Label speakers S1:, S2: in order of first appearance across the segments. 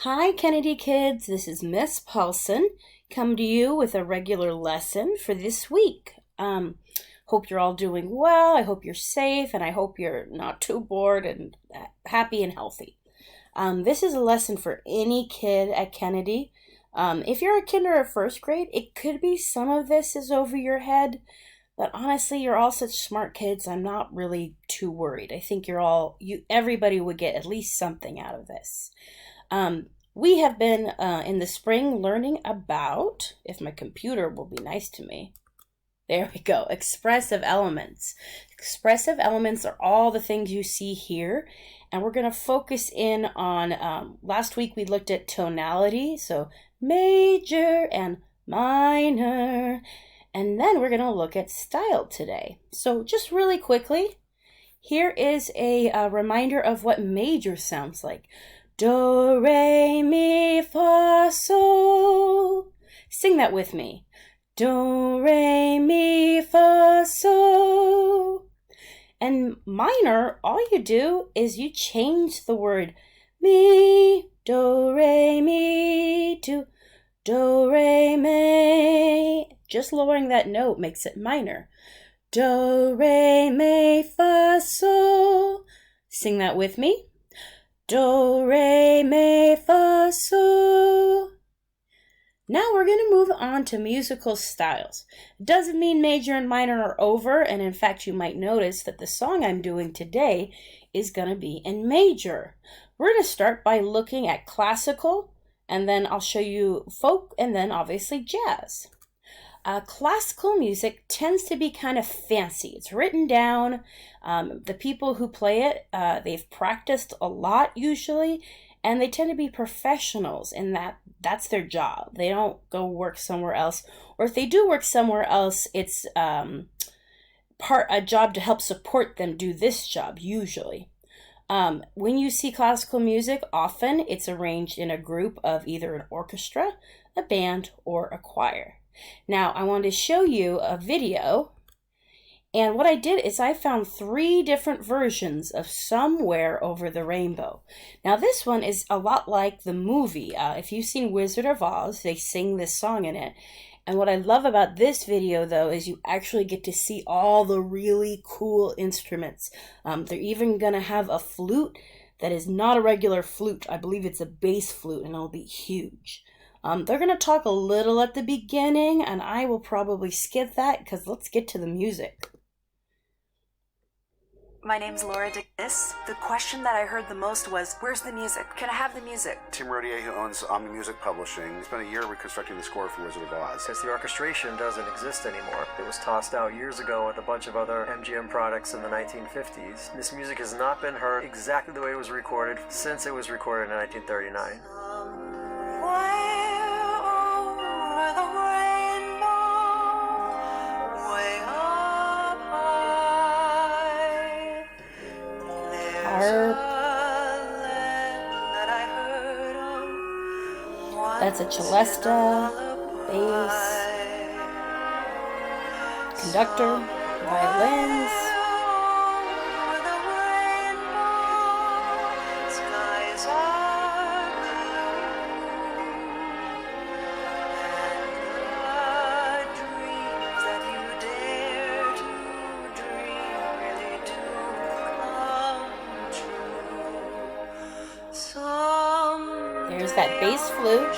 S1: Hi, Kennedy kids. This is Miss Paulson, come to you with a regular lesson for this week. Hope you're all doing well. I hope you're safe, and I hope you're not too bored and happy and healthy. This is a lesson for any kid at Kennedy. If you're a kid or a first grade, it could be some of this is over your head, but honestly, you're all such smart kids. I'm not really too worried. I think everybody would get at least something out of this. We have been in the spring learning about, if my computer will be nice to me, there we go, expressive elements. Expressive elements are all the things you see here, and we're going to focus in on, last week we looked at tonality, so major and minor, and then we're going to look at style today. So just really quickly, here is a reminder of what major sounds like. Do, re, mi, fa, sol. Sing that with me. Do, re, mi, fa, sol. And minor, all you do is you change the word mi, do, re, mi, to do, re, mi. Just lowering that note makes it minor. Do, re, mi, fa, sol. Sing that with me. Do, re, mi, fa, sol. Now we're going to move on to musical styles. It doesn't mean major and minor are over, and in fact you might notice that the song I'm doing today is going to be in major. We're going to start by looking at classical, and then I'll show you folk, and then obviously jazz. Classical music tends to be kind of fancy. It's written down. The people who play it, they've practiced a lot usually, and they tend to be professionals in that's their job. They don't go work somewhere else, or if they do work somewhere else, it's a job to help support them do this job usually. When you see classical music, often it's arranged in a group of either an orchestra, a band, or a choir. Now, I wanted to show you a video, and what I did is I found 3 different versions of Somewhere Over the Rainbow. Now, this one is a lot like the movie. If you've seen Wizard of Oz, they sing this song in it. And what I love about this video, though, is you actually get to see all the really cool instruments. They're even going to have a flute that is not a regular flute. I believe it's a bass flute, and it'll be huge. They're going to talk a little at the beginning, and I will probably skip that because let's get to the music.
S2: My name's Laura Dickness. The question that I heard the most was, where's the music? Can I have the music?
S3: Tim Rodier, who owns Omni Music Publishing, spent a year reconstructing the score for Wizard of Oz.
S4: Because the orchestration doesn't exist anymore. It was tossed out years ago with a bunch of other MGM products in the 1950s. This music has not been heard exactly the way it was recorded since it was recorded in 1939.
S1: That's a celesta, bass, conductor, violins. There's that bass flute.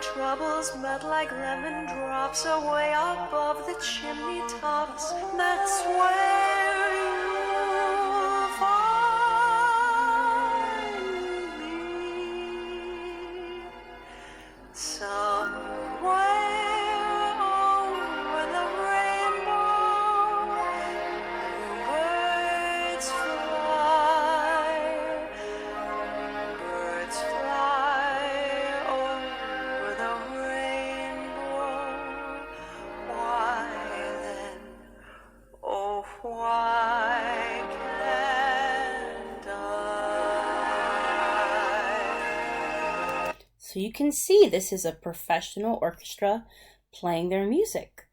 S5: Troubles melt like lemon drops away above the chimney tops. That's where you'll find me. Somewhere over the rainbow, birds fly. Birds fly over the rainbow. Why then, oh why can't I?
S1: So you can see this is a professional orchestra playing their music.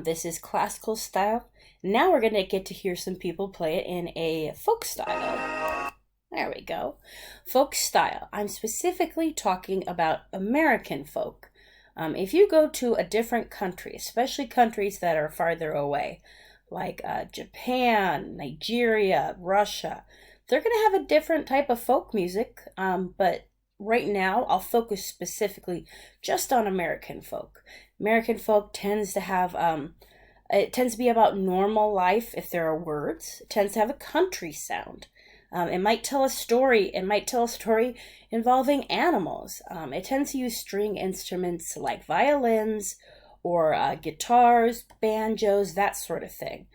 S1: This is classical style. Now we're going to get to hear some people play it in a folk style. There we go. Folk style. I'm specifically talking about American folk. If you go to a different country, especially countries that are farther away, like Japan, Nigeria, Russia, they're going to have a different type of folk music, but right now I'll focus specifically just on American folk. American folk tends to have, it tends to be about normal life if there are words. It tends to have a country sound. It might tell a story. It might tell a story involving animals. It tends to use string instruments like violins or guitars, banjos, that sort of thing.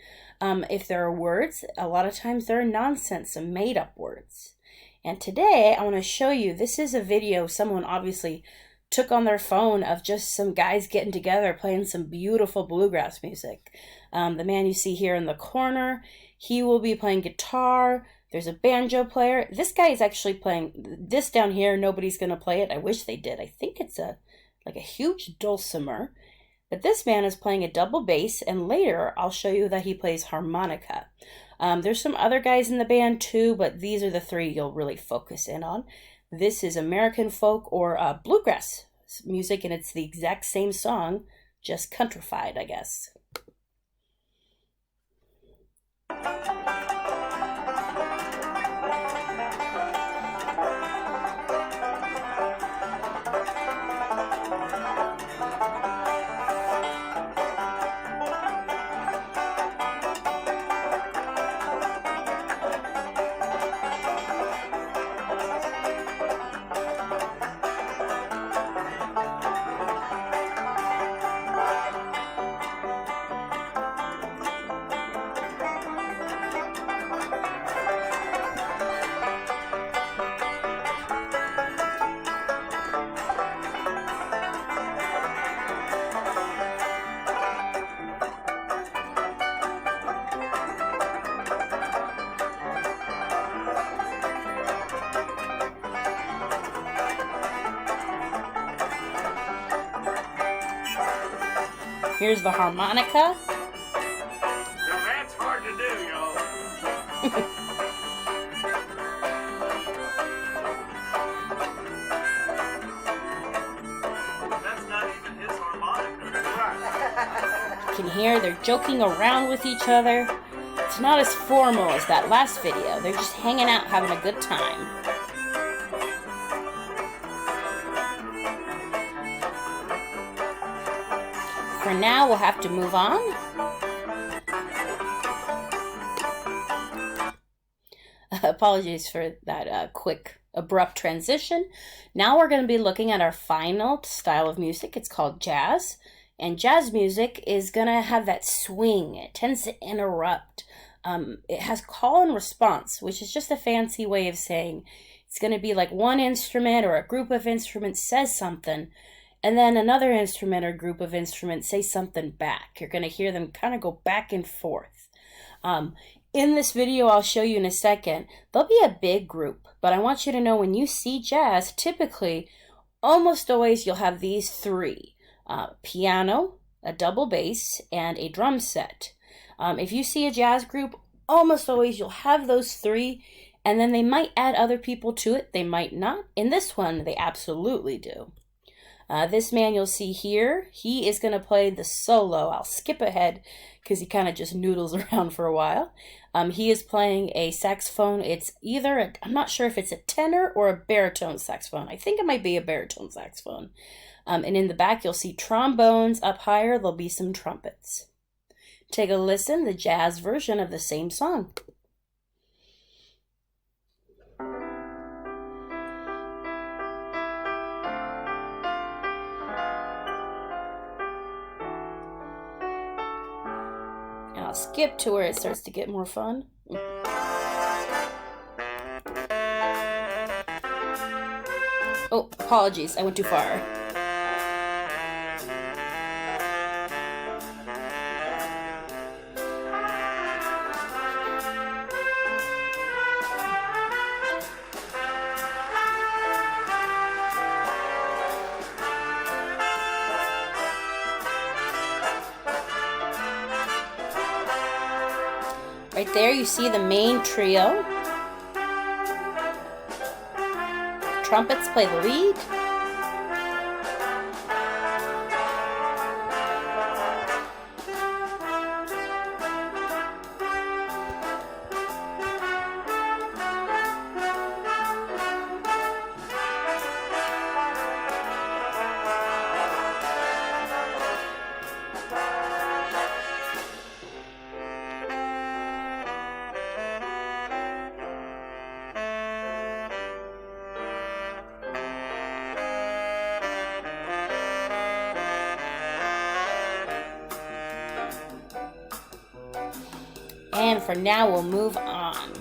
S1: If there are words, a lot of times they're nonsense, some made-up words. And today I want to show you, this is a video someone obviously took on their phone of just some guys getting together playing some beautiful bluegrass music. The man you see here in the corner, he will be playing guitar. There's a banjo player. This guy is actually playing this down here. Nobody's going to play it. I wish they did. I think it's like a huge dulcimer. But this man is playing a double bass, and later I'll show you that he plays harmonica. There's some other guys in the band too, but these are the three you'll really focus in on. This is American folk or bluegrass music, and it's the exact same song, just countrified, I guess. Here's the harmonica.
S6: Now that's hard to do, y'all. That's not even his harmonica.
S1: You can hear they're joking around with each other. It's not as formal as that last video. They're just hanging out, having a good time. For now, we'll have to move on. Apologies for that quick, abrupt transition. Now we're going to be looking at our final style of music. It's called jazz. And jazz music is going to have that swing. It tends to interrupt. It has call and response, which is just a fancy way of saying it's going to be like one instrument or a group of instruments says something, and then another instrument or group of instruments say something back. You're going to hear them kind of go back and forth. In this video I'll show you in a second, there'll be a big group, but I want you to know when you see jazz, typically, almost always you'll have these three. Piano, a double bass, and a drum set. If you see a jazz group, almost always you'll have those three, and then they might add other people to it. They might not. In this one, they absolutely do. This man you'll see here, he is going to play the solo. I'll skip ahead because he kind of just noodles around for a while. He is playing a saxophone. It's either, I'm not sure if it's a tenor or a baritone saxophone. I think it might be a baritone saxophone. And in the back you'll see trombones. Up higher there'll be some trumpets. Take a listen, the jazz version of the same song. And I'll skip to where it starts to get more fun. Oh, apologies, I went too far. Right there, you see the main trio. Trumpets play the lead. And for now, we'll move on.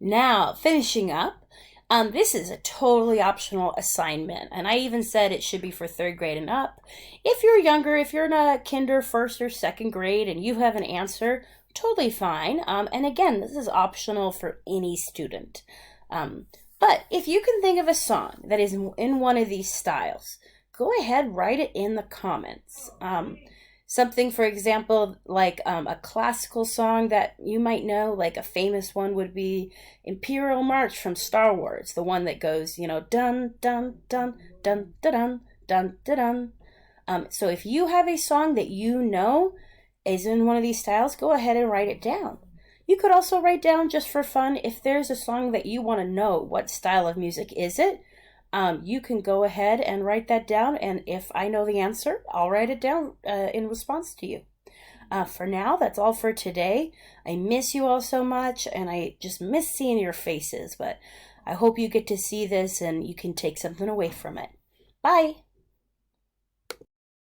S1: Now, finishing up, this is a totally optional assignment, and I even said it should be for 3rd grade and up. If you're younger, if you're in a kinder, 1st or 2nd grade, and you have an answer, totally fine. And again, this is optional for any student. But if you can think of a song that is in one of these styles, go ahead, write it in the comments. Something, for example, like a classical song that you might know, like a famous one would be Imperial March from Star Wars, the one that goes, you know, dun, dun, dun, dun, dun, dun, dun, dun, dun. So if you have a song that you know is in one of these styles, go ahead and write it down. You could also write down, just for fun, if there's a song that you want to know, what style of music is it? You can go ahead and write that down, and if I know the answer, I'll write it down in response to you. For now, that's all for today. I miss you all so much, and I just miss seeing your faces, but I hope you get to see this and you can take something away from it. Bye!